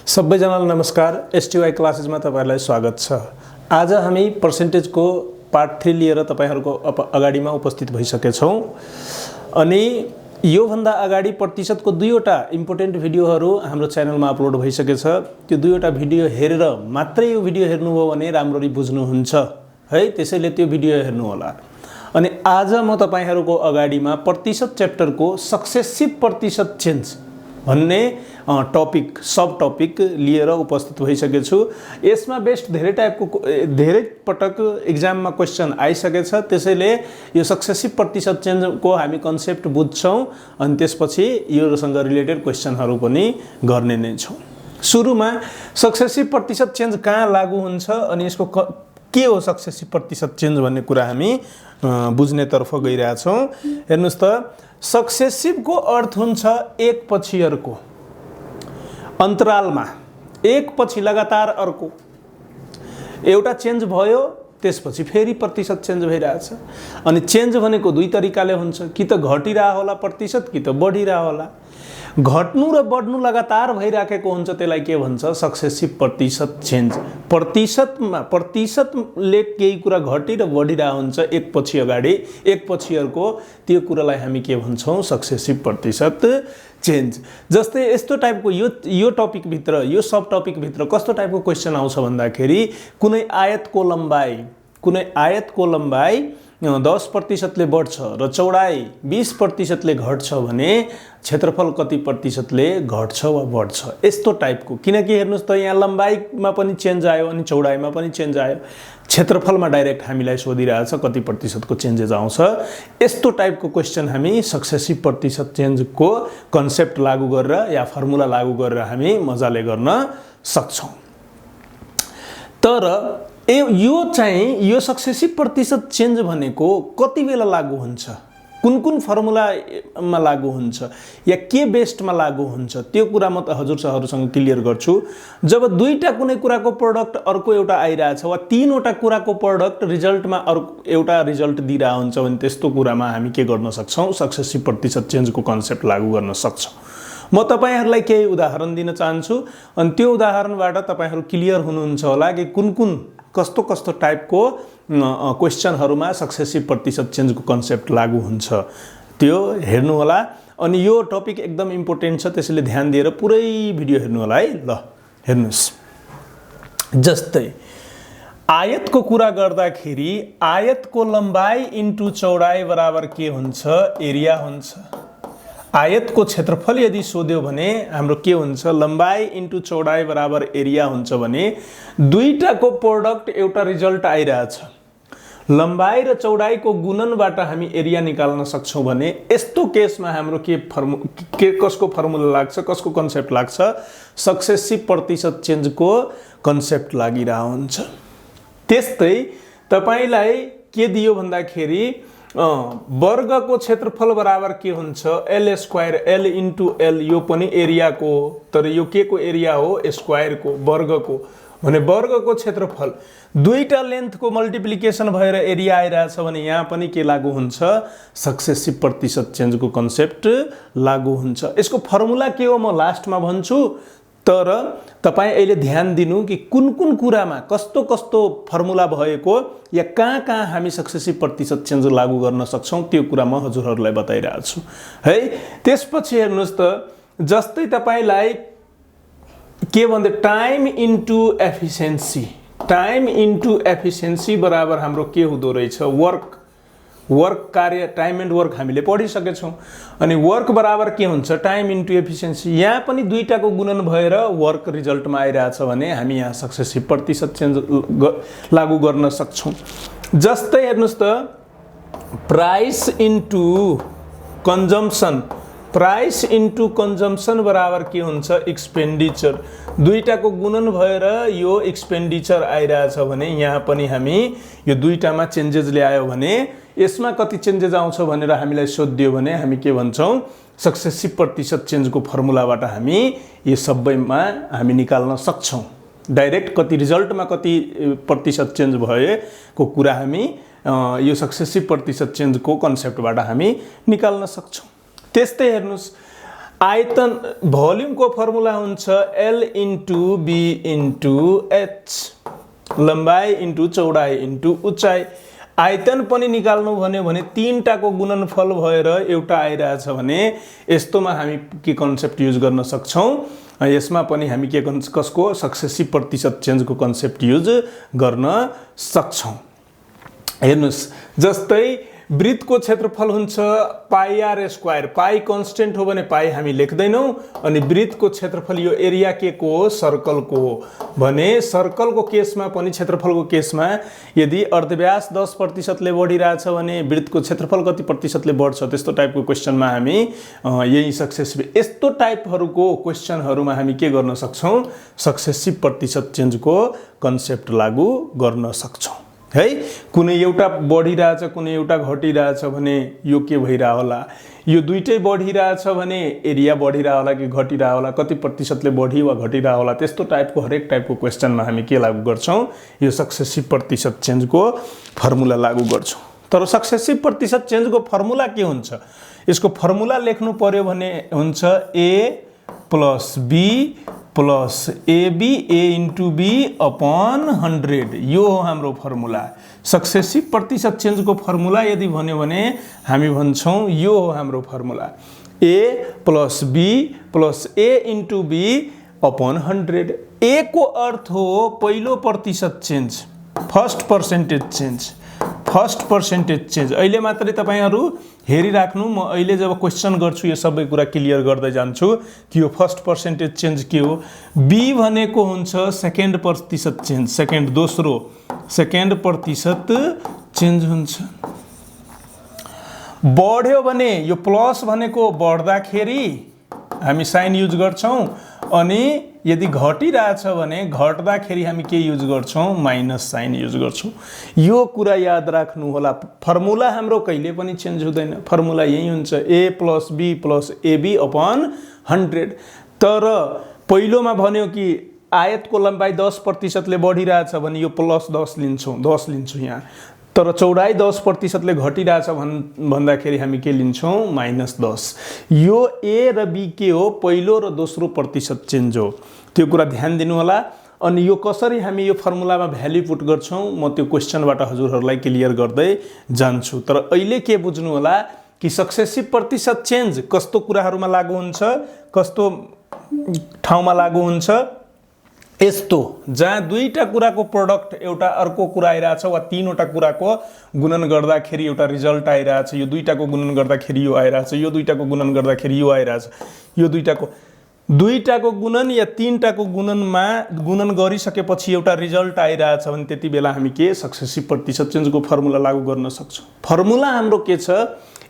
सबैजनालाई नमस्कार। एसटीवाई क्लासेसमा तपाईहरुलाई स्वागत छ। आज हामी पर्सेन्टेजको पार्ट 3 लिएर तपाईहरुको अगाडिमा उपस्थित भइसकेछौं अनि यो भन्दा अगाडि प्रतिशतको दुईवटा इम्पोर्टेन्ट भिडियोहरु हाम्रो च्यानलमा अपलोड भइसकेछ। त्यो दुईवटा भिडियो हेरेर मात्रै यो भिडियो हेर्नुभयो भने राम्ररी बुझ्नुहुन्छ है, त्यसैले त्यो भिडियो हेर्नु होला। अनि आज म तपाईहरुको अगाडिमा प्रतिशत च्याप्टरको सक्सेसिभ प्रतिशत चेन्ज भन्ने टपिक सब टपिक लिएर उपस्थित भइसकेको छु। यसमा बेस्ट धेरै पटक एक्जाममा क्वेशन आइसकेछ, त्यसैले यो सक्सेसिभ प्रतिशत चेन्जको हामी कन्सेप्ट बुझ्छौं अनि त्यसपछि योसँग रिलेटेड क्वेशनहरु पनि गर्ने नै छौं। सुरुमा सक्सेसिभ प्रतिशत चेन्ज कहाँ लागू हुन्छ अनि यसको के हो सक्सेसिभ प्रतिशत चेन्ज भन्ने कुरा हामी बुझ्ने तर्फ गइरहेका छौं। हेर्नुस् त, सक्सेसिभ को अर्थ हुन्छ एक पछि अर्को, अन्तरालमा एक पछि लगातार अर्को एउटा चेन्ज भयो, त्यसपछि फेरि प्रतिशत चेन्ज भइरहेछ। अनि चेन्ज भनेको दुई तरिकाले हुन्छ, कि त घटिरा होला प्रतिशत, कि त बढिरा होला। घट्नु र बढ्नु लगातार भइराखेको हुन्छ, त्यसलाई के भन्छ? सक्सेसिभ प्रतिशत चेन्ज। प्रतिशतले केही कुरा घटि र बढिरा हुन्छ एक पछि अगाडि एक पछि अर्को, त्यो कुरालाई हामी के भन्छौं? सक्सेसिभ प्रतिशत चेन्ज। जस्तै यस्तो टाइपको यो टपिक भित्र, यो सब टपिक भित्र कस्तो टाइपको क्वेशन आउँछ भन्दाखेरि कुनै आयतको लम्बाई 10% बढ्छ र चौडाई 20% घट्छ भने क्षेत्रफल कति प्रतिशतले घट्छ वा बढ्छ? यस्तो टाइपको। किनकि हेर्नुस् त, यहाँ लम्बाइमा पनि चेन्ज आयो अनि चौडाइमा पनि चेन्ज आयो, क्षेत्रफलमा डाइरेक्ट हामीलाई सोधिरहेछ कति प्रतिशतको चेन्जेस आउँछ। यस्तो टाइपको क्वेशन हामी सक्सेसिभ प्रतिशत चेन्जको कन्सेप्ट लागू गरेर या फर्मुला लागू गरेर हामी मजाले गर्न सक्छौं। तर यो सक्सेसिभ प्रतिशत चेन्ज भनेको कति बेला लागू हुन्छ, कुन फर्मुलामा लागू हुन्छ या के बेस्डमा लागू हुन्छ, त्यो कुरा म हजुरसँग क्लियर गर्छु। जब दुईटा कुनै कुराको प्रोडक्ट अर्को एउटा आइरहेछ वा तीनवटा कुराको प्रोडक्ट रिजल्टमा एउटा रिजल्ट दिइरहेको हुन्छ भने त्यस्तो कुरामा हामी के गर्न सक्छौं? सक्सेसिभ प्रतिशत चेन्जको कन्सेप्ट लागू गर्न सक्छौं। म तपाईहरुलाई केही उदाहरण दिन चाहन्छु अनि त्यो उदाहरणबाट तपाईहरु क्लियर हुनुहुन्छ होला कि कस्तो टाइपको क्वेशनहरुमा सक्सेसिभ प्रतिशत चेन्जको कन्सेप्ट लागू हुन्छ, त्यो हेर्नु होला। अनि यो टपिक एकदम इम्पोर्टेन्ट छ, त्यसैले ध्यान दिएर पुरै भिडियो हेर्नु होला है। ल हेर्नुस्, जस्तै आयतको कुरा गर्दाखेरि आयतको लम्बाई इन्टु चौडाई बराबर के हुन्छ? एरिया हुन्छ। आयतको क्षेत्रफल यदि सोध्यो भने हाम्रो के हुन्छ? लम्बाई इन्टु चौडाई बराबर एरिया हुन्छ भने दुईटाको प्रोडक्ट एउटा रिजल्ट आइरहेछ। लम्बाई र चौडाईको गुणनबाट हामी एरिया निकाल्न सक्छौं भने यस्तो केसमा हाम्रो कसको फर्मुला लाग्छ, कसको कन्सेप्ट लाग्छ? सक्सेसिभ प्रतिशत चेन्जको कन्सेप्ट लागिरहेको हुन्छ। त्यस्तै तपाईलाई के दियो भन्दाखेरि वर्गको क्षेत्रफल बराबर के हुन्छ? L square, L into L, यो पनि एरियाको, तर यो के को एरिया हो? स्क्वायरको, वर्गको। भने वर्गको क्षेत्रफल दुईटा लेन्थको मल्टिप्लिकेसन भएर एरिया आइरहेछ भने यहाँ पनि के लागू हुन्छ? सक्सेसिभ प्रतिशत चेन्जको कन्सेप्ट लागू हुन्छ। यसको फर्मुला के हो म लास्टमा भन्छु, तर तपाई अहिले ध्यान दिनु कि कुन कुरामा कस्तो फर्मुला भएको या कहाँ हामी सक्सेसिभ प्रतिशत चेन्ज लागू गर्न सक्छौं, त्यो कुरा म हजुरहरुलाई बताइरहेको छु है। त्यसपछि हेर्नुस् त, जस्तै तपाईलाई के भन्दै टाइम इन्टु एफिसिएन्सी बराबर हाम्रो के हुँदो रहेछ? वर्क कार्य, टाइम एन्ड वर्क हामीले पढिसकेछौं। अनि वर्क बराबर के हुन्छ? Time into efficiency. यहाँ पनि दुईटाको गुणन भएर वर्क रिजल्टमा आइरहेछ भने हामी यहाँ सक्सेसिभ प्रतिशत चेन्ज लागू गर्न सक्छौं। जस्तै हेर्नुस् त, प्राइस इन्टु कन्जम्सन बराबर के हुन्छ? एक्सपेन्डिचर। दुईटाको गुणन भएर यो एक्सपेन्डिचर आइरहेछ भने यहाँ पनि हामी यो दुईटामा चेन्जेस ल्यायो भने यसमा कति चेन्जेस आउँछ भनेर हामीलाई सोधियो भने हामी के भन्छौं? सक्सेसिभ प्रतिशत चेन्जको फर्मुलाबाट हामी यो सबैमा हामी निकाल्न सक्छौं। डाइरेक्ट कति रिजल्टमा कति प्रतिशत चेन्ज भएको कुरा हामी यो सक्सेसिभ प्रतिशत चेन्जको कन्सेप्टबाट हामी निकाल्न सक्छौं। त्यस्तै हेर्नुस्, आयतन भोल्युमको फर्मुला हुन्छ L into B into H, लम्बाई इन्टु चौडाई इन्टु उचाइ। आयतन पनि निकाल्नु भने तीनटाको गुणनफल भएर एउटा आइरहेछ भने यस्तोमा हामी के कन्सेप्ट युज गर्न सक्छौं, यसमा पनि हामी के कसको सक्सेसिभ प्रतिशत चेन्जको कन्सेप्ट युज गर्न सक्छौं। हेर्नुस्, जस्तै वृत्तको क्षेत्रफल हुन्छ पाई आर स्क्वायर, पाई कन्स्टेन्ट हो भने पाई हामी लेख्दैनौं, अनि वृत्तको क्षेत्रफल यो एरिया के को हो, सर्कलको हो भने सर्कलको केसमा पनि क्षेत्रफलको केसमा यदि अर्धव्यास 10% ले बढिरहेछ भने वृत्तको क्षेत्रफल कति प्रतिशतले बढ्छ, त्यस्तो टाइपको क्वेशनमा हामी यही सक्सेसिभ यस्तो टाइपहरुको क्वेशनहरुमा हामी के गर्न सक्छौं, सक्सेसिभ प्रतिशत चेन्जको कन्सेप्ट लागू गर्न सक्छौं है। कुनै एउटा बढिरहेछ कुनै एउटा घटिरहेछ भने यो के भइरा होला, यो दुईटै बढिरहेछ भने एरिया बढिरा होला कि घटिरा होला, कति प्रतिशतले बढी वा घटिरा होला, त्यस्तो टाइपको हरेक टाइपको क्वेशनमा हामी के लागू गर्छौं, यो सक्सेसिभ प्रतिशत चेन्जको फर्मुला लागू गर्छौं। तर सक्सेसिभ प्रतिशत चेन्जको फर्मुला के हुन्छ, यसको फर्मुला लेख्नु पर्यो भने हुन्छ A plus B plus AB A into B upon 100, यो हो हाम्रो फर्मुला। सक्सेसिभ प्रतिशत चेन्जको फर्मुला यदि भन्यो भने हामी भन्छौं यो हो हाम्रो formula, A plus B plus A into B upon 100। A को अर्थ हो पहिलो प्रतिशत change, first percentage change, first percentage change. अहिले मात्रै तपाईहरु हेरिराख्नु, म अहिले जब क्वेशन गर्छु यो सबै कुरा क्लियर गर्दै जान्छु कि यो फर्स्ट पर्सेन्टेज चेन्ज के हो। B भनेको हुन्छ सेकेन्ड प्रतिशत चेन्ज, सेकेन्ड दोस्रो सेकेन्ड प्रतिशत चेन्ज हुन्छ। बढ्यो भने यो प्लस भनेको बढ्दाखेरि हामी साइन युज गर्छौं, अनि यदि घटिरहेछ भने घट्दाखेरि हामी के युज गर्छौं, माइनस साइन युज गर्छौं। यो कुरा याद राख्नु होला। फर्मुला हाम्रो कहिले पनि चेन्ज हुँदैन, फर्मुला यही हुन्छ A plus B plus AB upon 100। तर पहिलोमा भन्यो कि आयतको लम्बाई 10% ले बढिरहेछ भने यो प्लस 10 लिन्छौं, 10 लिन्छौं यहाँ। तर चौडाई 10% ले घटिरहेछ भन्दाखेरि हामी के लिन्छौं, माइनस 10। यो A र B के हो, पहिलो र दोस्रो प्रतिशत चेन्ज हो, त्यो कुरा ध्यान दिनु होला। अनि यो कसरी हामी यो फर्मुलामा भ्यालु पुट गर्छौं म त्यो क्वेशनबाट हजुरहरुलाई क्लियर गर्दै जान्छु। तर अहिले के बुझ्नु होला कि सक्सेसिभ प्रतिशत चेन्ज कस्तो कुराहरुमा लागू हुन्छ, कस्तो ठाउँमा लागू हुन्छ, यस्तो जहाँ दुईटा कुराको प्रोडक्ट एउटा अर्को कुरा आइराछ वा तीनवटा कुराको गुणन गर्दाखेरि एउटा रिजल्ट आइराछ, यो दुईटाको गुणन गर्दाखेरि यो आइराछ, यो दुईटाको गुणन गर्दाखेरि यो आइराछ, यो दुईटाको गुणन या तीनटाको गुणनमा गुणन गरिसकेपछि एउटा रिजल्ट आइराछ भने त्यति बेला हामी के सक्सेसिभ प्रतिशत चेन्जको फर्मुला लागू गर्न सक्छौं। फर्मुला हाम्रो के छ,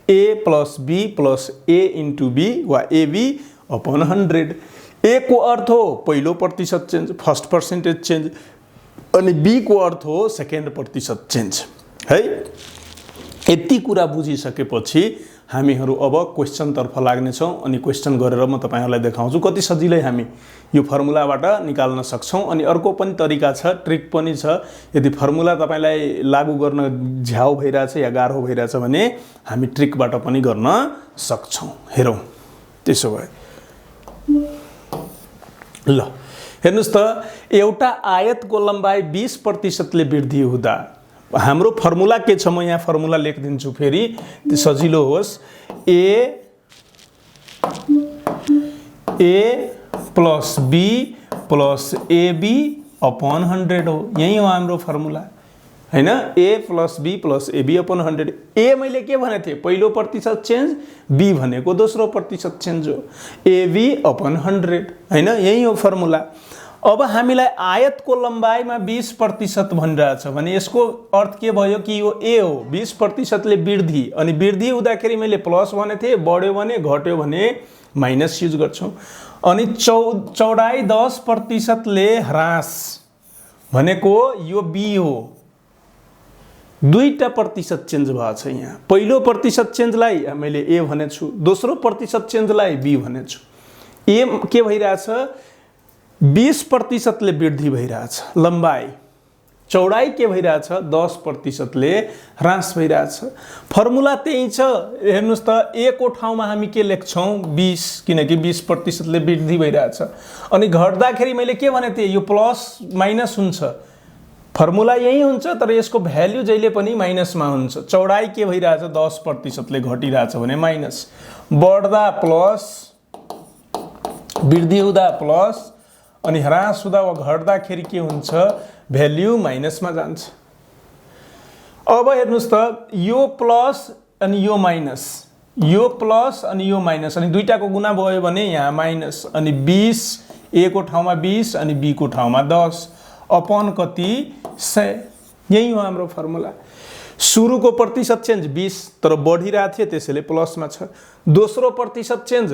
A plus B plus A into B वा AB अपॉन 100। A को अर्थ हो पहिलो प्रतिशत चेन्ज, फर्स्ट पर्सेन्टेज चेन्ज, अनि B को अर्थ हो सेकेन्ड प्रतिशत चेन्ज है। यति कुरा बुझिसकेपछि हामीहरु अब क्वेशन तर्फ लाग्ने छौं, अनि क्वेशन गरेर म तपाईहरुलाई देखाउँछु कति सजिलै हामी यो फर्मुलाबाट निकाल्न सक्छौं। अनि अर्को पनि तरिका छ, ट्रिक पनि छ। यदि फर्मुला तपाईलाई लागू गर्न झ्याउ भइराछ या गाह्रो भइराछ भने हामी ट्रिकबाट पनि गर्न सक्छौं। हेरौं त्यसो भए ल हेर्नुस् त, एउटा आयतको लम्बाई 20% ले वृद्धि हुँदा हाम्रो फर्मुला के छ, म यहाँ फर्मुला लेखिदिन्छु फेरि सजिलो होस्। A plus B plus AB upon 100 हो, यही हो हाम्रो फर्मुला हैन। A plus B plus AB upon 100। A मैले के भने थिए, पहिलो प्रतिशत चेन्ज, B भनेको दोस्रो प्रतिशत चेन्ज हो, AB अपॉन 100 हैन, यही हो फर्मुला। अब हामीलाई आयतको लम्बाइमा 20% भनिरहेछ भने यसको अर्थ के भयो कि यो A हो, 20% ले वृद्धि, अनि वृद्धि हुँदाखेरि मैले प्लस भने थिए, बढ्यो भने घट्यो भने माइनस युज गर्छौं। अनि चौडाई 10% ले ह्रास भनेको यो B हो, दुईटा प्रतिशत चेन्ज भएको छ यहाँ। पहिलो प्रतिशत चेन्जलाई मैले A भनेछु, दोस्रो प्रतिशत चेन्जलाई B भनेछु। A के भइरहेछ, 20% ले वृद्धि भइरहेछ लम्बाई, चौडाइ के भइरहेछ 10%ले ह्रास भइरहेछ। फर्मुला त्यही छ। हेर्नुस् त a को ठाउँमा हामी के लेख्छौं 20 किनकि 20%ले वृद्धि भइरहेछ। अनि घट्दाखेरि मैले के भने थिए यो प्लस माइनस हुन्छ। फर्मुला यही हुन्छ तर यसको भ्यालु जहिले पनि माइनसमा हुन्छ। चौडाइ के भइरहेछ 10%ले घटिरहेछ भने माइनस, बढ्दा प्लस, वृद्धि हुँदा प्लस, अनि ह्रास हुँदा वा घट्दाखेरि के हुन्छ भ्यालु माइनसमा जान्छ। अब हेर्नुस् त यो प्लस अनि यो माइनस, यो प्लस अनि यो माइनस, अनि दुईटाको गुणा भयो भने यहाँ माइनस, अनि 20 a को ठाउँमा 20 अनि b को ठाउँमा 10 अपन कति 100। यही हो हाम्रो फर्मुला। सुरुको प्रतिशत चेन्ज 20 तर बढिरहेको थियो त्यसैले प्लसमा छ। दोस्रो प्रतिशत चेन्ज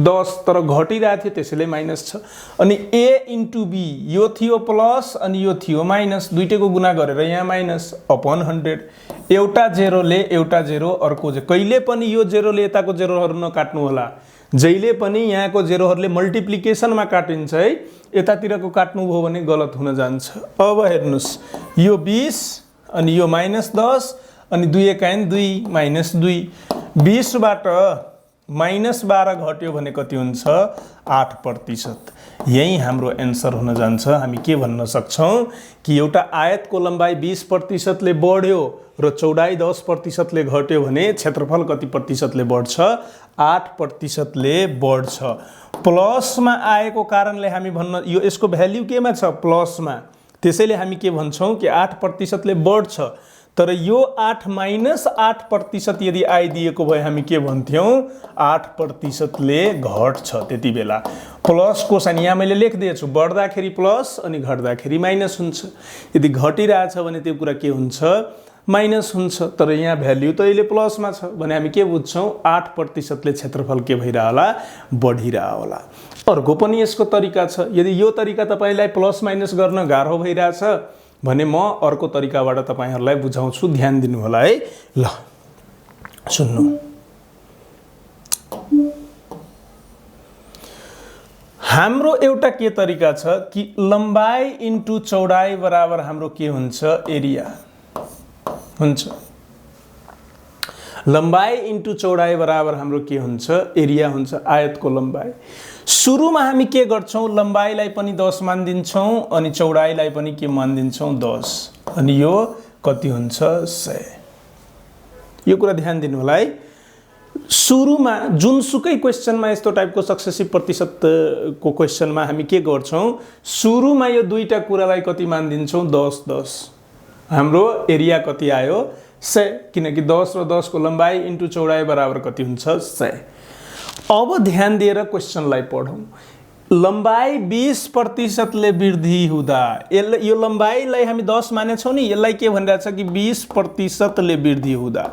10 तर घटिरहेको थियो त्यसैले माइनस छ। अनि a इन्टु b यो थियो प्लस अनि यो थियो माइनस, दुईटैको गुणा गरेर यहाँ माइनस अपन 100। एउटा जेरोले एउटा जेरो अर्को जेरो, कहिले पनि यो जेरोले यताको जेरोहरू नकाट्नु होला। जहिले पनि यहाँको जेरोहरूले मल्टिप्लिकेसनमा काटिन्छ है, यतातिरको काट्नुभयो भने गलत हुन जान्छ। अब हेर्नुस् यो 20 अनि यो माइनस 10 अनि 2 एकाइन 2 माइनस 2, 20 बाट माइनस 12 घट्यो भने कति हुन्छ 8%। यही हाम्रो एन्सर हुन जान्छ। हामी के भन्न सक्छौं कि एउटा आयतको लम्बाइ 20%ले बढ्यो र चौडाइ 10%ले घट्यो भने क्षेत्रफल कति प्रतिशतले बढ्छ 8%ले बढ्छ। प्लसमा आएको कारणले हामी भन्न यो यसको भ्यालु केमा छ प्लसमा, त्यसैले हामी के भन्छौं कि 8%ले बढ्छ। तर यो 8 माइनस 8% यदि आइदिएको भए हामी के भन्थ्यौं 8%ले घट्छ। त्यति बेला प्लसको साइन यहाँ मैले लेखिदिएछु, बढ्दाखेरि प्लस अनि घट्दाखेरि माइनस हुन्छ। यदि घटिरहेछ भने त्यो कुरा के हुन्छ माइनस हुन्छ। तर यहाँ भ्यालु त अहिले प्लसमा छ भने हामी के बुझ्छौं 8%ले क्षेत्रफल के भइरह होला बढिरह होला। अर्को पनि यसको तरिका छ। यदि यो तरिका तपाईलाई प्लस माइनस गर्न गाह्रो भइरहेछ भने म अर्को तरिकाबाट तपाईहरुलाई बुझाउँछु, ध्यान दिनु होला है। ल सुन्नु, हाम्रो एउटा के तरिका छ कि लम्बाइ इन्टु चौडाइ बराबर हाम्रो के हुन्छ एरिया हुन्छ। लम्बाइ इन्टु चौडाइ बराबर हाम्रो के हुन्छ एरिया हुन्छ, आयतको लम्बाइ। सुरुमा हामी के गर्छौं लम्बाइलाई पनि 10 मानिदिन्छौं अनि चौडाइलाई पनि के मानिदिन्छौं 10, अनि यो कति हुन्छ 100। यो कुरा ध्यान दिनु होला है। सुरुमा जुनसुकै क्वेशनमा यस्तो टाइपको सक्सेसिभ प्रतिशत को क्वेशनमा हामी के गर्छौं सुरुमा यो दुईटा कुरालाई कति मानिदिन्छौं 10 10। हाम्रो एरिया कति आयो 100, किनकि 10 र 10 को लम्बाइ इन्टु चौडाइ बराबर कति हुन्छ 100। अब ध्यान दिएर क्वेशनलाई पढौं। लम्बाइ 20%ले वृद्धि हुँदा यो लम्बाइलाई हामी 10 मानेछौं नि, यसलाई के भनिरहेछ कि 20%ले वृद्धि हुँदा।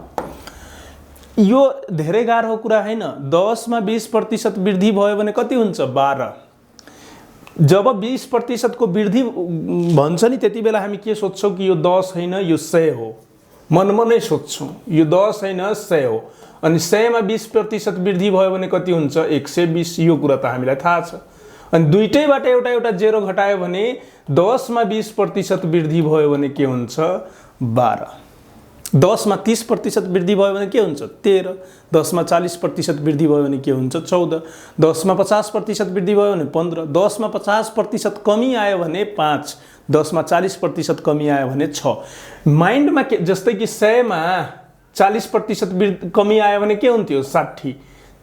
यो धेरै गाह्रो कुरा हैन। 10 मा 20% वृद्धि भयो भने कति हुन्छ 12। जब 20% को वृद्धि भन्छ नि त्यति बेला हामी के सोच्छौं कि यो 10 हैन यो 100 हो, मनमा नै सोच्छौं यो 10 हैन 100 हो। अनि 100 मा 20% वृद्धि भयो भने कति हुन्छ 120। यो कुरा त हामीलाई थाहा छ। अनि दुईटैबाट एउटा एउटा जेरो घटायो भने 10 मा 20% वृद्धि भयो भने के हुन्छ 12। 10 मा 30% वृद्धि भयो भने के हुन्छ 13। 10 मा 40% वृद्धि भयो भने के हुन्छ 14। 10 मा 50% वृद्धि भयो भने 15। 10 मा 50% कमी आयो भने 5। 10 मा 40% कमी आयो भने 6। माइन्डमा के जस्तै कि 100 मा 40% कमी आयो भने के हुन्थ्यो 60।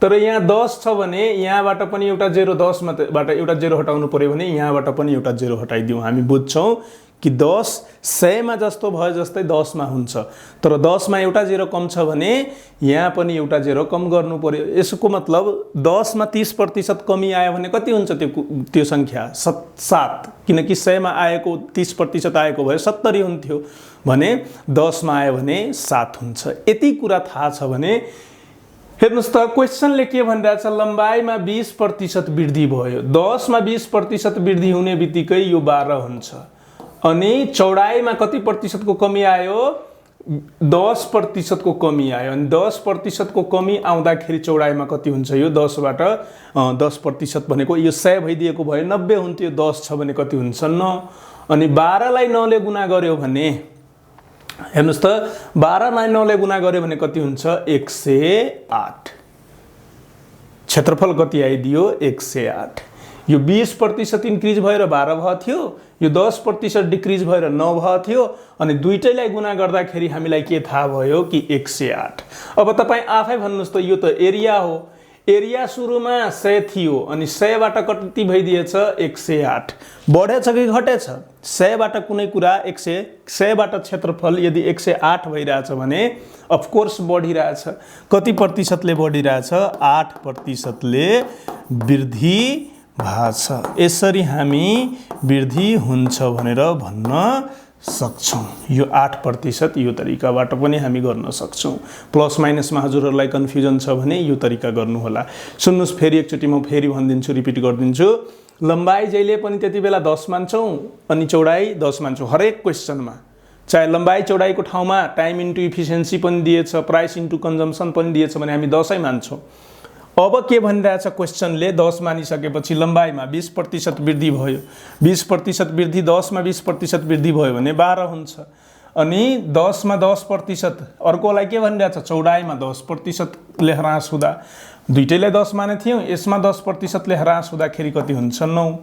तर यहाँ 10 छ भने यहाँबाट पनि एउटा जेरो 10 बाट एउटा जेरो हटाउनु पर्यो भने यहाँबाट पनि एउटा जेरो हटाइदिउँ। हामी बुझ्छौं कि 10 100 मा जस्तो भयो जस्तै 10 मा हुन्छ। तर 10 मा एउटा जेरो कम छ भने यहाँ पनि एउटा जेरो कम गर्नु पर्यो। यसको मतलब 10 मा 30% कमी आयो भने कति हुन्छ त्यो संख्या 7। किनकि 100 मा आएको 30% आएको भए 70 हुन्थ्यो भने 10 मा आयो भने 7 हुन्छ। यति कुरा थाहा छ भने हेर्नुस् त क्वेशनले के भनिरहेछ लम्बाइमा 20% वृद्धि भयो। 10 मा 20% वृद्धि हुने बित्तिकै यो 12 हुन्छ। अनि चौडाइमा कति प्रतिशत को कमी आयो 10% को कमी आयो। अनि 10% को कमी आउँदाखेरि चौडाइमा कति हुन्छ यो 10 बाट 10% भनेको यो 100 भइदिएको भए 90 हुन्थ्यो। 10 छ भने कति हुन्छ 9। अनि 12 लाई 9 ले गुणा गर्यो भने हेर्नुस् त 12 लाई 9 ले गुणा गर्यो भने कति हुन्छ 108। क्षेत्रफल कति आइदियो 108। यो 20% इन्क्रिज भएर 12 भयो थियो, यो 10% डिक्रिज भएर 9 भयो थियो अनि दुईटैलाई गुणा गर्दाखेरि हामीलाई के थाहा भयो कि 108। अब तपाई आफै भन्नुस् त यो त एरिया हो, एरिया सुरुमा 100 थियो अनि 100 बाट कति भइदिएछ 108। बढेछ कि घटेछ 100 बाट कुनै कुरा 100 बाट क्षेत्रफल यदि 108 भइरहेछ भने अफ कोर्स बढिरहेछ। कति प्रतिशतले बढिरहेछ 8%ले वृद्धि भएको छ। यसरी हामी वृद्धि हुन्छ भनेर भन्न सक्छौं। यो 8% यो तरिकाबाट पनि हामी गर्न सक्छौं। प्लस माइनसमा हजुरहरूलाई कन्फ्युजन छ भने यो तरिका गर्नु होला। सुन्नुस् फेरि एकचोटी म फेरि भनिदिन्छु, रिपिट गरिदिन्छु। लम्बाई जहिले पनि त्यति बेला 10 मान्छौं अनि चौडाई 10 मान्छौं हरेक क्वेशनमा। चाहे लम्बाई चौडाईको ठाउँमा टाइम इन्टु इफिसियन्सी पनि दिएछ, प्राइस इन्टु कन्जम्सन पनि दिएछ भने हामी 10 मान्छौं। अब के भनिरहेछ क्वेशनले 10 मानिसकेपछि लम्बाइमा 20% वृद्धि भयो। 20% वृद्धि 10 मा 20% वृद्धि भयो भने 12 हुन्छ। अनि 10 मा 10% अर्कोलाई के भनिरहेछ चौडाइमा 10% ले ह्रास हुँदा दुईटैलाई 10 माने थियौं, यसमा 10% ले ह्रास हुँदाखेरि कति हुन्छ 9।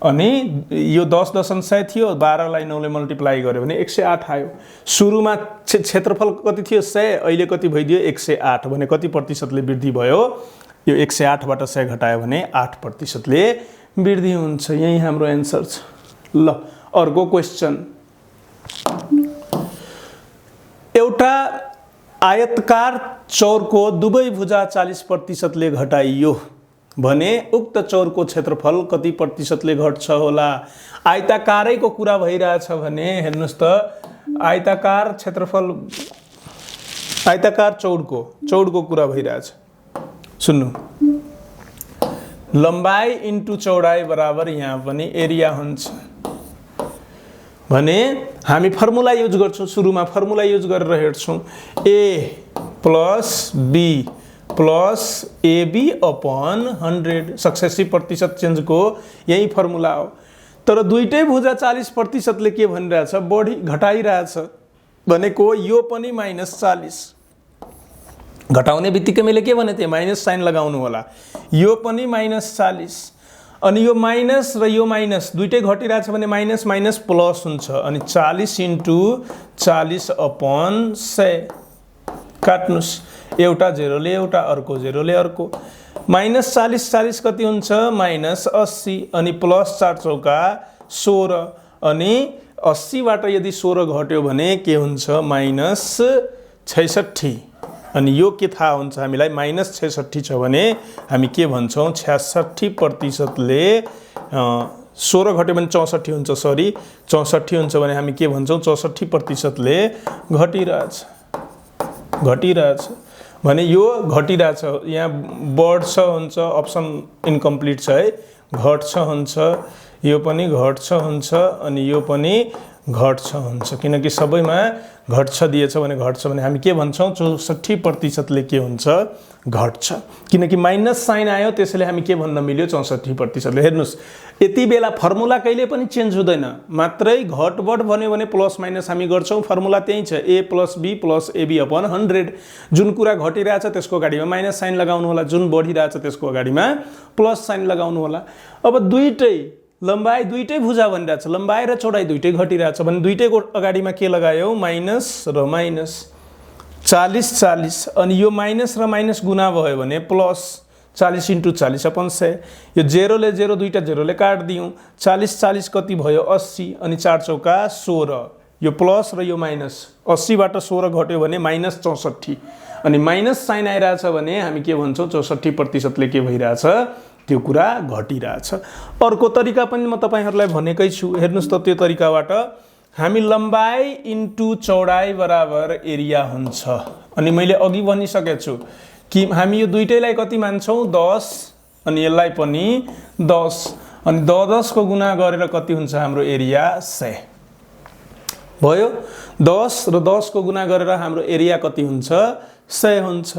अनि यो 10.100 थियो, 12 लाई 9 ले मल्टिप्लाई गर्यो भने 108 आयो। सुरुमा क्षेत्रफल कति थियो 100, अहिले कति भइदियो 108 भने कति प्रतिशतले वृद्धि भयो? यो 108 बाट 100 घटायो भने 8% ले वृद्धि हुन्छ। यही हाम्रो एन्सर छ। ल अर्को क्वेशन, एउटा आयतकार चौरको दुवै भुजा 40% ले घटाइयो भने उक्त चौरको क्षेत्रफल कति प्रतिशतले घट्छ होला? आयताकारैको कुरा भइरहेछ भने हेर्नुस् त आयताकार क्षेत्रफल आयताकार चौरको कुरा भइरहेछ। सुन्नु, लम्बाई इन्टु चौडाई बराबर यहाँ पनि एरिया हुन्छ भने हामी फर्मुला युज गर्छौं। सुरुमा फर्मुला युज गरेर हेर्छौं a + b + ab upon 100 successive प्रतिशत चेन्जको यही फर्मुला हो। तर दुईटै भुजा 40% ले के भनिरहेछ बढी घटाइरहेछ भनेको यो पनि -40। घटाउने बित्तिकै मैले के भने थिएँ माइनस साइन लगाउनु होला। यो पनि -40 अनि यो माइनस र यो माइनस दुईटै घटिरहेछ भने माइनस माइनस प्लस हुन्छ अनि 40 × 40 अपॉन 100 काट्नुस्। एउटा जेरोले एउटा, अर्को जेरोले अर्को। -40 40 कति हुन्छ -80 अनि प्लस 4 चौका 16 अनि 80 बाट यदि 16 घट्यो भने के हुन्छ -66। अनि यो के थाहा हुन्छ हामीलाई -66 छ भने हामी के भन्छौं 66% ले 16 घट्यो भने 64 हुन्छ, सरी 64 हुन्छ भने हामी के भन्छौं 64% ले घटिरहेछ भने यो घटिरहेछ। यहाँ बढ्छ हुन्छ, अप्सन इन्कम्प्लिट छ है, घट्छ हुन्छ, यो पनि घट्छ हुन्छ अनि यो पनि घट्छ हुन्छ। किनकि सबैमा घट्छ दिएछ भने घट्छ भने हामी के भन्छौं 64% ले के हुन्छ घट्छ। किनकि माइनस साइन आयो त्यसैले हामी के भन्न मिल्यो 64% ले। हेर्नुस् यति बेला फर्मुला कहिले पनि चेन्ज हुँदैन, मात्रै घटबढ भन्यो भने प्लस माइनस हामी गर्छौं। फर्मुला त्यही छ a + b + ab अपॉन 100। जुन कुरा घटिरहेछ त्यसको अगाडिमा माइनस साइन लगाउनु होला, जुन बढिरहेछ त्यसको अगाडिमा प्लस साइन लगाउनु होला। अब दुईटै लम्बाई दुईटै भुजा भनिरहेछ, लम्बाई र चौडाई दुईटै घटिरहेछ भने दुईटैको अगाडिमा के लगायौ माइनस र माइनस। 40 40 अनि यो माइनस र माइनस गुणा भयो भने प्लस 40 × 40 अपॉन 100। यो जेरोले जेरो दुईटा जेरोले काट दियौं। 40 40 कति भयो 80 अनि 4 चौका 16। यो प्लस र यो माइनस 80 बाट 16 घट्यो भने -64 अनि माइनस साइन आइरहेछ भने हामी के भन्छौं 64% ले के भइरहेछ त्यो कुरा घटिरहेछ। अर्को तरिका पनि म तपाईहरुलाई भनेकै छु। हेर्नुस् त त्यो तरिकाबाट हामी लम्बाई इन्टु चौडाई बराबर एरिया हुन्छ। अनि मैले अघि भनिसकेको छु कि हामी यो दुईटैलाई कति मान्छौं 10 अनि यसलाई पनि 10 अनि 10 को गुणा गरेर कति हुन्छ हाम्रो एरिया 100 भयो। 10 र 10 को गुणा गरेर हाम्रो एरिया कति हुन्छ 100 हुन्छ।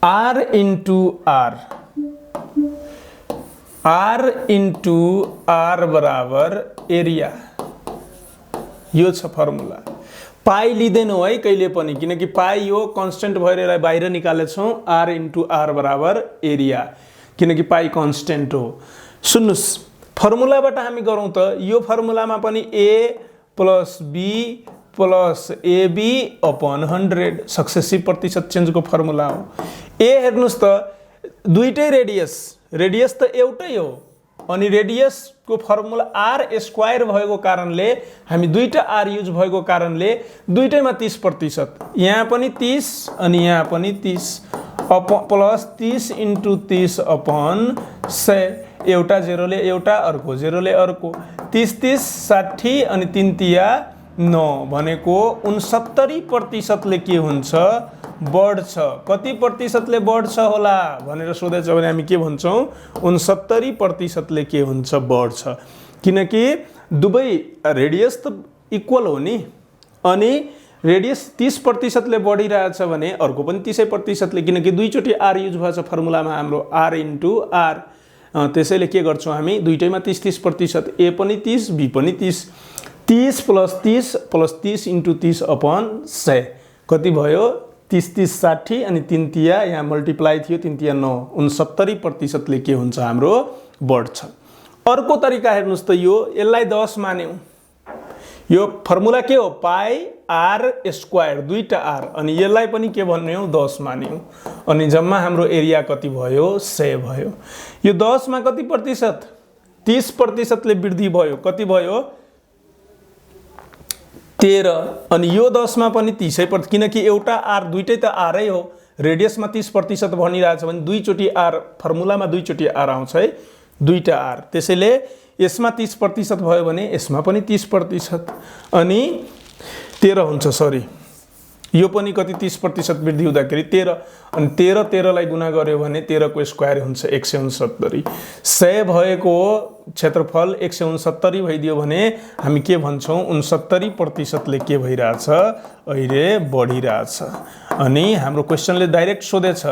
R into R, R into R बराबर एरिया, यो छ फर्मुला। पाई लिँदैनौँ है कहिले पनि, किनकि पाई यो कन्स्टेन्ट भएर यसलाई बाहिर निकालेछौँ। आर इन्टु आर बराबर एरिया, किनकि पाई कन्स्टेन्ट हो। सुन्नुहोस्, फर्मुलाबाट हामी गरौँ त, यो फर्मुलामा पनि A plus B plus AB upon 100 successive प्रतिशत चेन्जको फर्मुला हो। ए हेर्नुहोस् त, दुईटै रेडियस, रेडियस त एउटै हो, अनि रेडियसको फर्मुला आर स्क्वायर भएको कारणले, हामी दुईटा आर युज भएको कारणले दुईटैमा 30%, यहाँ पनि 30 अनि यहाँ पनि 30 प्लस 30 इन्टु 30 अपन 100, एउटा जेरोले एउटा, अर्को जेरोले अर्को, 30 30 60 अनि 3 तिया 9 भनेको 69%ले के हुन्छ, बढ्छ। कति प्रतिशतले बढ्छ होला भनेर सोधेछ भने हामी के भन्छौँ, 69%ले के हुन्छ, बढ्छ। किनकि दुवै रेडियस त इक्वल हो नि, अनि रेडियस 30%ले बढिरहेछ भने अर्को पनि 30%ले, किनकि दुईचोटि आर युज भएछ फर्मुलामा हाम्रो, आर इन्टु आर। त्यसैले के गर्छौँ हामी, दुईटैमा 30-30%, ए पनि 30 बी पनि 30, 30 प्लस 30 इन्टु 30 अपन 100 कति भयो, 30 30 60 अनि 3 तिया यहाँ मल्टिप्लाई थियो, 3 तिया 9, 69%ले के हुन्छ, हाम्रो बढ्छ। अर्को तरिका हेर्नुहोस् त, यो यसलाई 10 मान्यौँ, यो फर्मुला के हो, पाई आर स्क्वायर, दुईटा आर, अनि यसलाई पनि के भन्यौँ, 10 मान्यौँ, अनि जम्मा हाम्रो एरिया कति भयो, 100 भयो। यो 10 मा कति प्रतिशत, 30%ले वृद्धि भयो, कति भयो, 13, अनि यो 10 मा पनि 30%, किनकि एउटा आर, दुईटै त आरै हो, रेडियसमा 30% भनिरहेछ भने दुईचोटि आर, फर्मुलामा दुईचोटि आर आउँछ है, दुईटा आर, त्यसैले यसमा 30% भयो भने यसमा पनि 30%, अनि 13 हुन्छ, सरी यो पनि कति 30% वृद्धि हुँदाखेरि 13, अनि 13लाई गुणा गर्यो भने 13 को स्क्वायर हुन्छ 169, 100 भएको क्षेत्रफल 169 भइदियो भने हामी के भन्छौँ, 69%ले के भइरहेछ, अहिले बढिरहेछ। अनि हाम्रो क्वेसनले डाइरेक्ट सोधेछ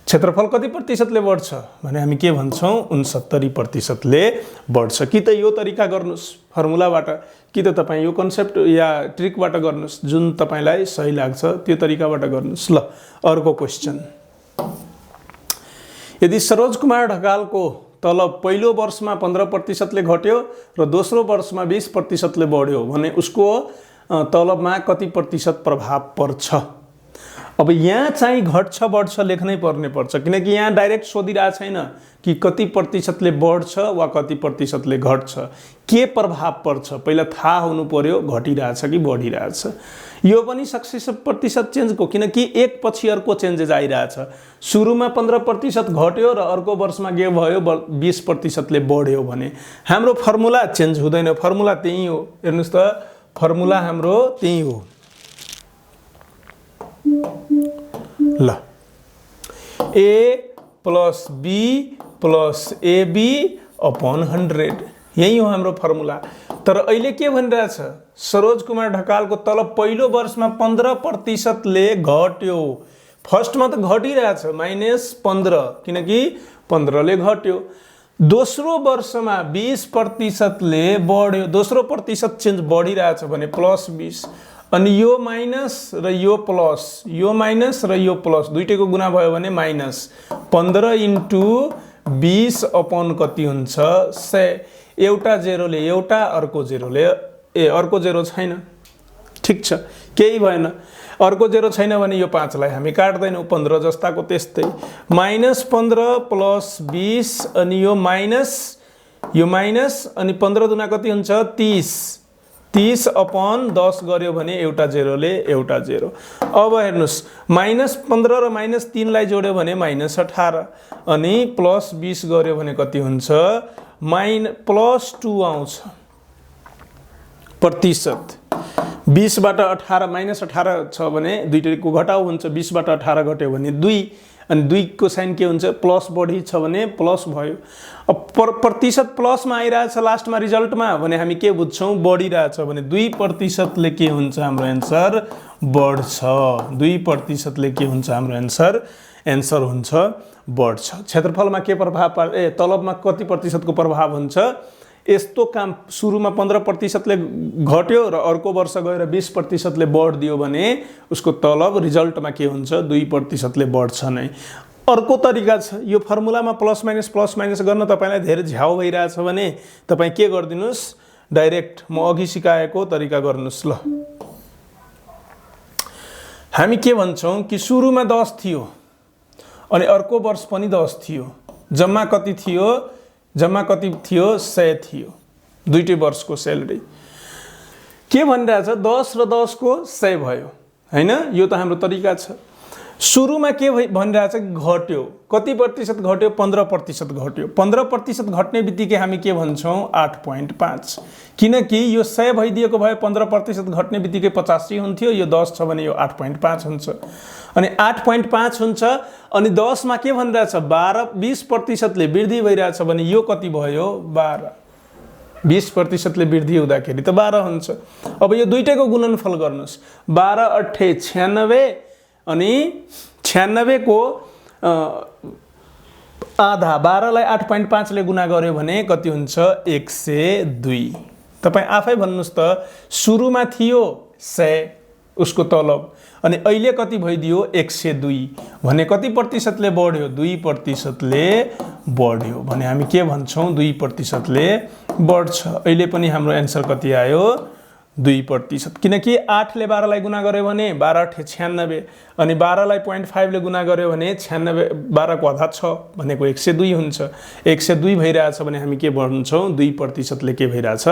क्षेत्रफल कति प्रतिशतले बढ्छ भने हामी के भन्छौँ, 69%ले बढ्छ। कि त यो तरिका गर्नुहोस् फर्मुलाबाट, कि त तपाईँ यो कन्सेप्ट या ट्रिकबाट गर्नुहोस्, जुन तपाईलाई सही लाग्छ त्यो तरिकाबाट गर्नुहोस्। ल अर्को क्वेसन, यदि सरोज कुमार ढकालको तलब पहिलो वर्षमा 15%ले घट्यो र दोस्रो वर्षमा 20%ले बढ्यो भने उसको तलबमा कति प्रतिशत प्रभाव पर्छ। अब यहाँ चाहिँ घट्छ बढ्छ लेख्नै पर्ने पर्छ, किनकि यहाँ डाइरेक्ट सोधिरहेको छैन कि कति प्रतिशतले बढ्छ वा कति प्रतिशतले घट्छ, के प्रभाव पर्छ पहिला थाहा हुनु पर्यो, घटिरहेछ कि बढिरहेछ। यो पनि सक्सेसिभ प्रतिशत चेन्जको, किनकि एक पछि अर्को चेन्जेस आइरहेछ। सुरुमा 15% घट्यो र अर्को वर्षमा के भयो, 20%ले बढ्यो भने हाम्रो फर्मुला चेन्ज हुँदैन, फर्मुला त्यही हो। हेर्नुहोस् त, फर्मुला हाम्रो त्यही हो। ल A plus B plus AB upon 100, यही हो हाम्रो फर्मुला। तर अहिले के भनिरहेछ, सरोज कुमार ढकालको तलब पहिलो वर्षमा 15%ले घट्यो। फर्स्टमा त घटिरहेछ -15, किनकि 15ले घट्यो। दोस्रो वर्षमा 20%ले बढ्यो, दोस्रो प्रतिशत चेन्ज बढिरहेछ भने +20, अनि यो माइनस र यो प्लस, यो माइनस र यो प्लस दुईटैको गुणा भयो भने -15 इन्टु 20 अपन कति हुन्छ, 100। एउटा जेरोले एउटा, अर्को जेरोले अर्को जेरो छैन, ठिक छ, केही भएन। अर्को जेरो छैन भने यो 5लाई हामी काट्दैनौँ, 15 जस्ताको त्यस्तै। -15 प्लस 20 अनि यो माइनस अनि 15 दुना कति हुन्छ, 30 अपन 10 गर्यो भने एउटा जेरोले एउटा जेरो। अब हेर्नुहोस्, -15 र -3लाई जोड्यो भने -18 अनि +20 गर्यो भने कति हुन्छ, +2 आउँछ प्रतिशत। 20 बाट 18 -18 छ भने दुईटैको घटाउ हुन्छ, 20 बाट 18 घट्यो भने 2, अनि 2 को साइन के हुन्छ, प्लस बढी छ भने प्लस भयो। अब प्रतिशत प्लसमा आइरहेछ लास्टमा रिजल्टमा भने हामी के बुझ्छौँ, बढिरहेछ भने 2%ले के हुन्छ, हाम्रो एन्सर बढ्छ। 2%ले के हुन्छ, हाम्रो एन्सर एन्सर हुन्छ बढ्छ। क्षेत्रफलमा के प्रभाव तलबमा कति प्रतिशतको प्रभाव हुन्छ? यस्तो काम सुरुमा 15%ले घट्यो र अर्को वर्ष गएर 20%ले बढ्दियो भने उसको तलब रिजल्टमा के हुन्छ? 2%ले बढ्छ नै। अर्को तरिका छ, यो फर्मुलामा प्लस माइनस गर्न तपाईलाई धेरै झ्याउ भइरहेछ भने तपाईँ के गरिदिनुस्? डाइरेक्ट म अघि सिकाएको तरिका गर्नुस्। ल हामी के भन्छौँ कि सुरुमा 10 थियो अनि अर्को वर्ष पनि 10 थियो, जम्मा कति थियो? जम्मा कति थियो? 100 थियो, दुईटै वर्षको स्यालेरी। के भनिरहेछ? 10 र 10 को 100 भयो हैन? यो त हाम्रो तरिका छ। सुरुमा के भनिरहेछ? घट्यो। कति प्रतिशत घट्यो? 15% घट्यो। 15% घट्ने बित्तिकै हामी के भन्छौँ? 8.5, किनकि यो 100 भइदिएको भए 15% घट्ने बित्तिकै 85 हुन्थ्यो, यो 10 छ भने यो 8.5 हुन्छ। अनि 8.5 हुन्छ अनि 10 मा के भनिरहेछ? 20%ले वृद्धि भइरहेछ भने यो कति भयो? 12। 20%ले वृद्धि हुँदाखेरि त 12 हुन्छ। अब यो दुईटैको गुणनफल गर्नुस्। 12 8 96 अनि 96 को आधा 12 लाई 8.5 ले गुणा गर्यो भने कति हुन्छ? 102। तपाईँ आफै भन्नुस् त, सुरुमा थियो 100 उसको तलब अनि अहिले कति भइदियो? 102 भने कति प्रतिशतले बढ्यो? 2%ले बढ्यो भने हामी के भन्छौँ? 2%ले बढ्छ। अहिले पनि हाम्रो एन्सर कति आयो? 2%, किनकि 8 ले 12 लाई गुणा गर्यो भने 12 8 96 अनि 12 लाई 0.5 ले गुणा गर्यो भने 96 12 को आधा 6 भनेको 102 हुन्छ। 102 भइरहेछ भने हामी के भन्छौँ? 2%ले के भइरहेछ?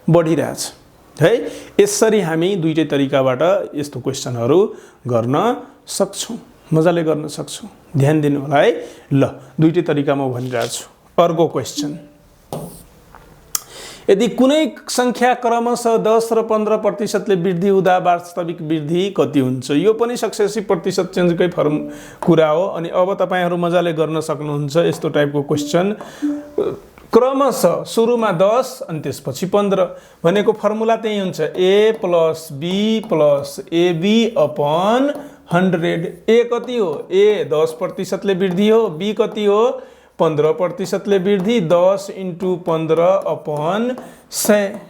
बढिरहेछ है। यसरी हामी दुईटै तरिकाबाट यस्तो क्वेशनहरू गर्न सक्छौँ, मजाले गर्न सक्छौँ। ध्यान दिनु होला है। ल दुईटै तरिका म भनिरहेको छु। अर्को क्वेशन, यदि कुनै संख्या क्रमशः 10 र 15%ले वृद्धि हुँदा वास्तविक वृद्धि कति हुन्छ? यो पनि सक्सेसिभ प्रतिशत चेन्जकै कुरा हो। अनि अब तपाईहरु मजाले गर्न सक्नुहुन्छ यस्तो टाइपको क्वेशन। क्रमशः सुरुमा 10 अनि त्यसपछि 15 भनेको फर्मुला त्यही हुन्छ, a + b + ab upon 100। a कति हो? a 10%ले वृद्धि हो, b कति हो? 15%ले वृद्धि, 10 × 15 अपॉन 100।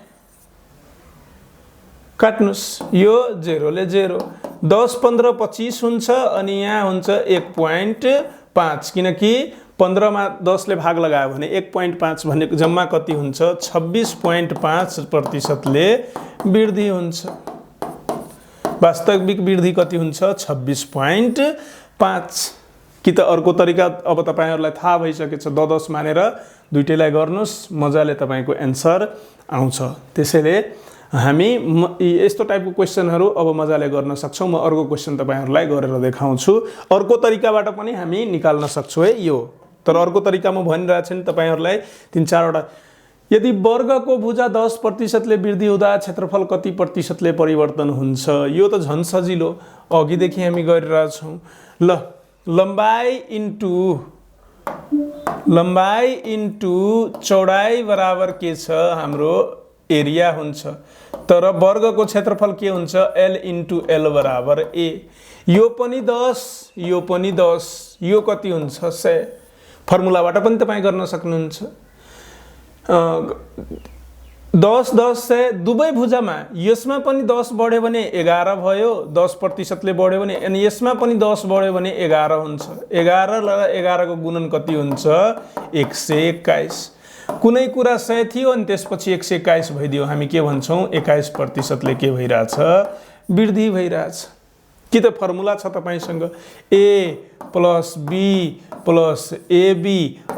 काट्नुस्, यो 0 ले 0, 10 15 25 हुन्छ अनि यहाँ हुन्छ 1.5, किनकि 15 मा 10 ले भाग लगायो भने 1.5 भनेको जम्मा कति हुन्छ? 26.5%ले वृद्धि हुन्छ। वास्तविक वृद्धि कति हुन्छ? 26.5। कि त अर्को तरिका अब तपाईहरुलाई थाहा भइसकेछ, 10 मानेर दुईटैलाई गर्नुस्, मजाले तपाईको एन्सर आउँछ। त्यसैले हामी यस्तो टाइपको क्वेशनहरु अब मजाले गर्न सक्छौं। म अर्को क्वेशन तपाईहरुलाई गरेर देखाउँछु। अर्को तरिकाबाट पनि हामी निकाल्न सक्छौं है यो। तर अर्को तरिका म भनिरहेको छु नि तपाईहरुलाई 3-4 वटा। यदि वर्गको भुजा 10%ले वृद्धि हुँदा क्षेत्रफल कति प्रतिशतले परिवर्तन हुन्छ? यो त झन् सजिलो, अघिदेखि हामी गरिरहेछौं। ल लम्बाई इन्टु चौडाई बराबर के छ? हाम्रो एरिया हुन्छ। तर वर्गको क्षेत्रफल के हुन्छ? L × L बराबर A। यो पनि 10, यो पनि 10, यो कति हुन्छ? 100। फर्मुलाबाट पनि तपाई गर्न सक्नुहुन्छ। 10 10 100 दुवै भुजामा यसमा पनि 10 बढ्यो भने 11 भयो, 10%ले बढ्यो भने, अनि यसमा पनि 10 बढ्यो भने 11 हुन्छ। 11 र 11 को गुणन कति हुन्छ? 121। कुनै कुरा 100 थियो अनि त्यसपछि 121 भइदियो, हामी के भन्छौं? 21%ले के भइराछ? वृद्धि भइराछ। कि त फर्मुला छ तपाईसँग, a + b + ab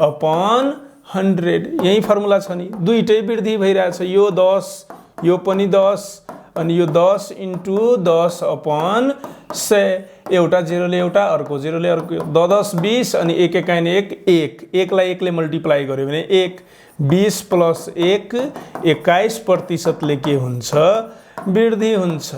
अपॉन 100। यही फर्मुला छ नि। दुईटै वृद्धि भइराछ, यो 10 यो पनि 10 अनि यो 10 × 10 अपॉन 100। एउटा 0 ले एउटा, अर्को 0 ले अर्को, 10 20 अनि 1 1 1 1, 1 लाई 1 ले मल्टिप्लाई गर्यो भने 1, 20 + 1 21%ले के हुन्छ? वृद्धि हुन्छ।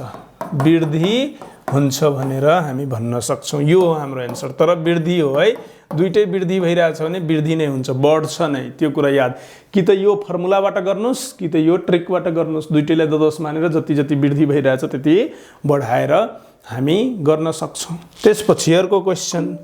वृद्धि हुन्छ भनेर हामी भन्न सक्छौं। यो हो हाम्रो एन्सर। तर वृद्धि हो है, दुईटै वृद्धि भइरहेछ भने वृद्धि नै हुन्छ, बढ्छ नै, त्यो कुरा याद। कि त यो फर्मुलाबाट गर्नुस् कि त यो ट्रिकबाट गर्नुस्, दुईटैलाई 10 मानेर जति जति वृद्धि भइरहेछ त्यति बढाएर हामी गर्न सक्छौं। त्यसपछि अर्को क्वेशन,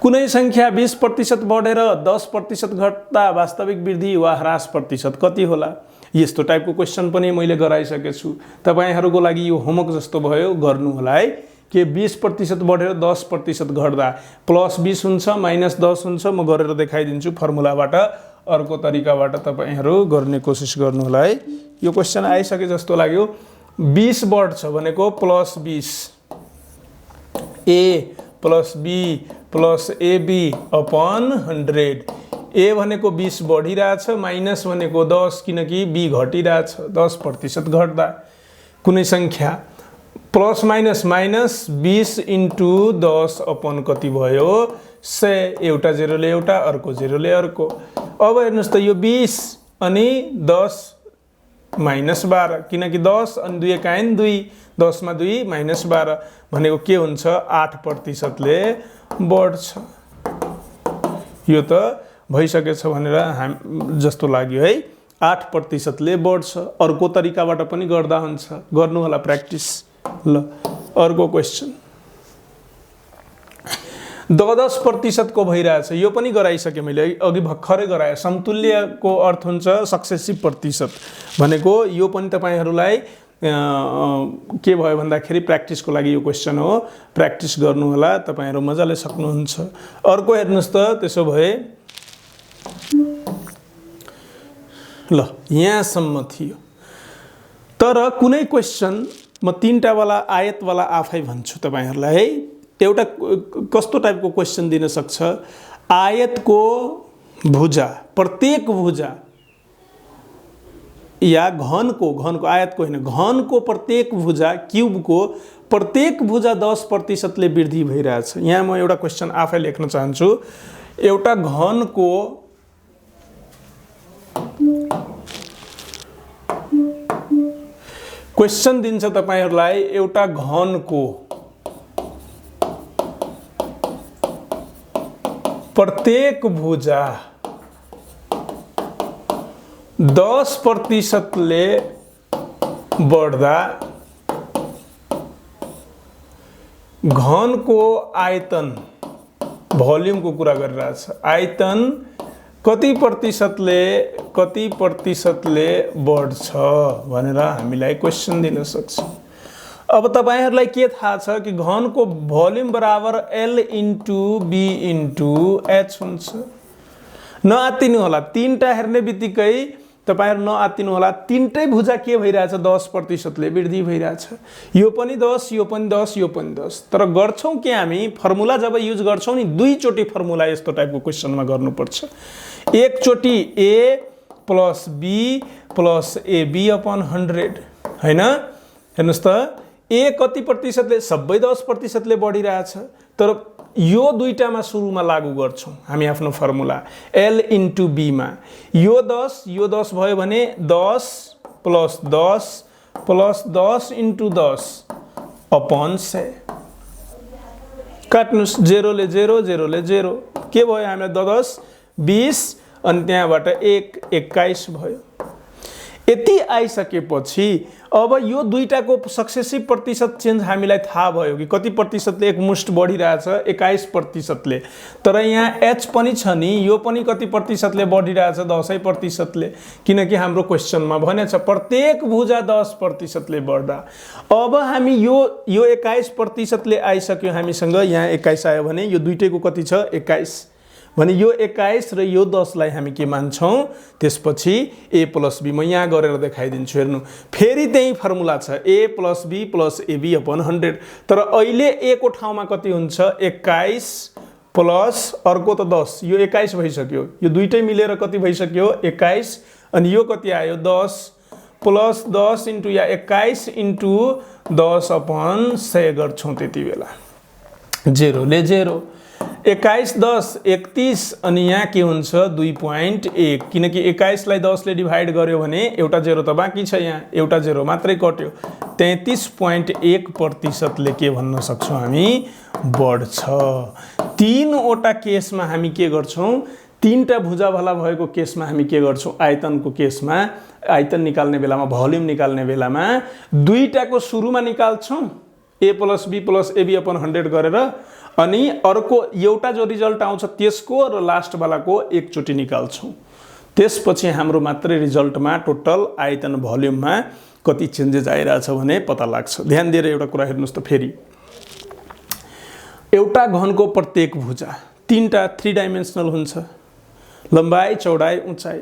कुनै संख्या 20% बढेर 10% घट्दा वास्तविक वृद्धि वा ह्रास प्रतिशत कति होला? यस्तो टाइपको क्वेसन पनि मैले गराइसकेको छु। तपाईहरुको लागि यो होमवर्क जस्तो भयो, गर्नु होला है। के 20% बढेर 10% घट्दा +20 हुन्छ -10 हुन्छ। म गरेर देखाइदिन्छु फर्मुलाबाट, अर्को तरिकाबाट तपाईहरु गर्ने कोसिस गर्नु होला है। यो क्वेसन आइसके जस्तो लाग्यो। 20 बढ्छ भनेको +20 a + b + ab upon 100। a भनेको 20 बढिरहेछ, माइनस भनेको 10 किनकि b घटिरहेछ 10% घट्दा। कुनै संख्या plus minus minus 20 into 10 upon कति भयो 100। एउटा जेरोले एउटा, अर्को जेरोले अर्को। अब हेर्नुस् त यो 20 अनि 10 -12 किनकि 10 अनि 2 एकाइन 2, 10 मा 2 -12 भनेको के हुन्छ 8% ले बढ्छ। यो त भइसकेछ भनेर जस्तो लाग्यो है। 8% ले बढ्छ। अर्को तरिकाबाट पनि गर्दा हुन्छ, गर्नु होला प्र्याक्टिस। ल अर्को क्वेसन 10% को भइरहेछ। यो पनि गराइसके मैले अघि भर्खरै गराए। समतुल्यको अर्थ हुन्छ सक्सेसिभ प्रतिशत भनेको यो पनि तपाईहरुलाई के भयो भन्दाखेरि प्र्याक्टिसको लागि यो क्वेसन हो। प्र्याक्टिस गर्नु होला, तपाईहरु मजाले सक्नुहुन्छ। अर्को हेर्नुस् त, त्यसो भए ल यहाँसम्म थियो। तर कुनै क्वेसन म 3टा वाला आयत वाला आफै भन्छु तपाईहरुलाई है। एउटा कस्तो टाइपको क्वेसन दिन सक्छ, आयतको भुजा, प्रत्येक भुजा या घनको आयतको हैन, घनको प्रत्येक भुजा, क्यूबको प्रत्येक भुजा 10% ले वृद्धि भइरहेछ। यहाँ म एउटा क्वेसन आफै लेख्न चाहन्छु। एउटा घनको क्वेसन दिन्छ तपाईहरुलाई, एउटा घनको प्रत्येक भुजा 10% ले बढ्दा घनको आयतन, भोल्युमको कुरा गरिरहेछ, आयतन कति प्रतिशत ले बढ्छ भनेर हामीलाई क्वेसन दिन सक्छ। अब तपाईहरुलाई के थाहा छ कि घनको भोल्युम बराबर L into B into H हुन्छ। नआत्तिनु होला, 3टा हेर्ने बित्तिकै तपाईहरु नआत्तिनु होला। 3टै भुजा के भइरहेछ 10% ले वृद्धि भइरहेछ। यो पनि 10, यो पनि 10, यो पनि 10। तर गर्छौं के हामी फर्मुला जब युज गर्छौं नि, 2 चोटी फर्मुला यस्तो टाइपको क्वेसनमा गर्नुपर्छ। एक चोटी a + b + ab अपॉन 100 हैन। हेर्नुस् त, a कति प्रतिशतले, सबै 10% ले बढिरहेछ। तर यो दुईटामा सुरुमा लागू गर्छौं हामी आफ्नो फर्मुला L इन्टु B मा। यो 10 भयो भने 10 + 10 + 10 इन्टु 10 अपॉन 100। काट्नुस्, 0 ले 0, 0 ले 0, के भयो हामीलाई 10 20 अनि त्यहाँबाट 1 21 भयो। यति आइसकेपछि अब यो दुईटाको सक्सेसिभ प्रतिशत चेन्ज हामीलाई थाहा भयो कि कति प्रतिशतले एकमुष्ट बढिरहेछ 21% ले। तर यहाँ H पनि छ नि, यो पनि कति प्रतिशतले बढिरहेछ 10% ले, किनकि हाम्रो क्वेसनमा भनेछ प्रत्येक भुजा 10% ले बढ्दा। अब हामी यो 21% ले आइसक्यो हामीसँग। यहाँ 21 आयो भने यो दुईटैको कति छ 21 भने यो 21 र यो 10 लाई हामी के मान्छौं, त्यसपछि a + b। म यहाँ गरेर देखाइदिन्छु हेर्नु। फेरि त्यही फर्मुला छ a + b + ab अपॉन 100। तर अहिले a को ठाउँमा कति हुन्छ 21 प्लस अर्को त 10, यो 21 भइसक्यो। यो दुईटै मिलेर कति भइसक्यो 21 अनि यो कति आयो 10 प्लस 10 इन्टु या 21 इन्टु 10 अपॉन 100 गर्छौं। त्यति बेला 0 ले 0, 21 10 31 अनि यहाँ के हुन्छ 2.1 किनकि 21 लाई 10 ले डिभाइड गर्यो भने एउटा 0 त बाँकी छ, यहाँ एउटा 0 मात्रै कट्यो। 33.1% ले के भन्न सक्छौं हामी बढ्छ। 3वटा केसमा हामी के गर्छौं, 3टा भुजा वाला भएको केसमा हामी के गर्छौं, आयतनको केसमा आयतन निकाल्ने बेलामा, भोल्युम निकाल्ने बेलामा दुईटाको सुरुमा निकाल्छौं a + b + ab अपॉन 100 गरेर, अनि अर्को एउटा जो रिजल्ट आउँछ त्यसको र लास्टवालाको एकचोटि निकाल्छौँ। त्यसपछि हाम्रो मात्रै रिजल्टमा टोटल आयतन भोल्युममा कति चेन्जेस आइरहेछ भने पत्ता लाग्छ। ध्यान दिएर एउटा कुरा हेर्नुहोस् त फेरि, एउटा घनको प्रत्येक भुजा तीनटा 3 डाइमेन्सनल हुन्छ, लम्बाइ चौडाइ उचाइ।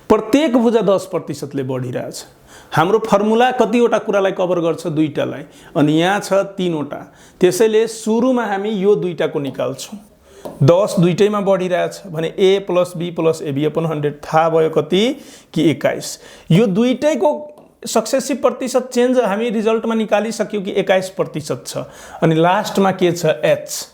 प्रत्येक भुजा 10% ले बढिरहेछ। हाम्रो फर्मुला कतिवटा कुरालाई कभर गर्छ? 2टालाई, अनि यहाँ छ 3वटा। त्यसैले सुरुमा हामी यो 2टाको निकाल्छौँ। 10 दुईटैमा बढिरहेछ भने a + b + ab/100 थाहा भयो कति कि 21। यो दुईटैको सक्सेसिभ प्रतिशत चेन्ज हामी रिजल्टमा निकालिसक्यौँ कि 21% छ। अनि लास्टमा के छ? h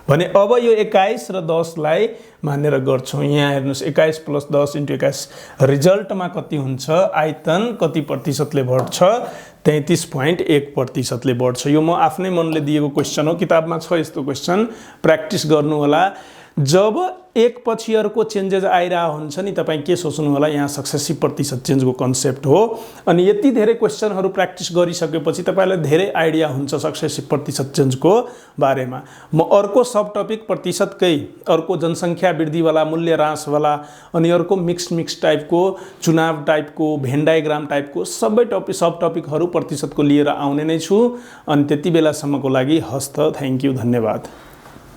भने अब यो 21 र 10 लाई मानेर गर्छौँ। यहाँ हेर्नुहोस् 21 + 10 × 21 रिजल्टमा कति हुन्छ? आयतन कति प्रतिशतले बढ्छ? 33.1% ले बढ्छ। यो म आफ्नै मनले दिएको क्वेसन हो, किताबमा छ यस्तो क्वेसन, प्र्याक्टिस गर्नु होला। जब एक पछि अर्को चेन्जेस आइरहेको हुन्छ नि, तपाईँ के सोच्नु होला? यहाँ सक्सेसिभ प्रतिशत चेन्जको कन्सेप्ट हो। अनि यति धेरै क्वेसनहरू प्र्याक्टिस गरिसकेपछि तपाईँलाई धेरै आइडिया हुन्छ सक्सेसिभ प्रतिशत चेन्जको बारेमा। म अर्को सब टपिक प्रतिशतकै, अर्को जनसङ्ख्या वृद्धिवाला, मूल्य ह्रासवाला, अनि अर्को मिक्स टाइपको, चुनाव टाइपको, भेन डायग्राम टाइपको सबै सब टपिकहरू प्रतिशतको लिएर आउने नै छु। अनि त्यति बेलासम्मको लागि हस्त, थ्याङ्क यू, धन्यवाद।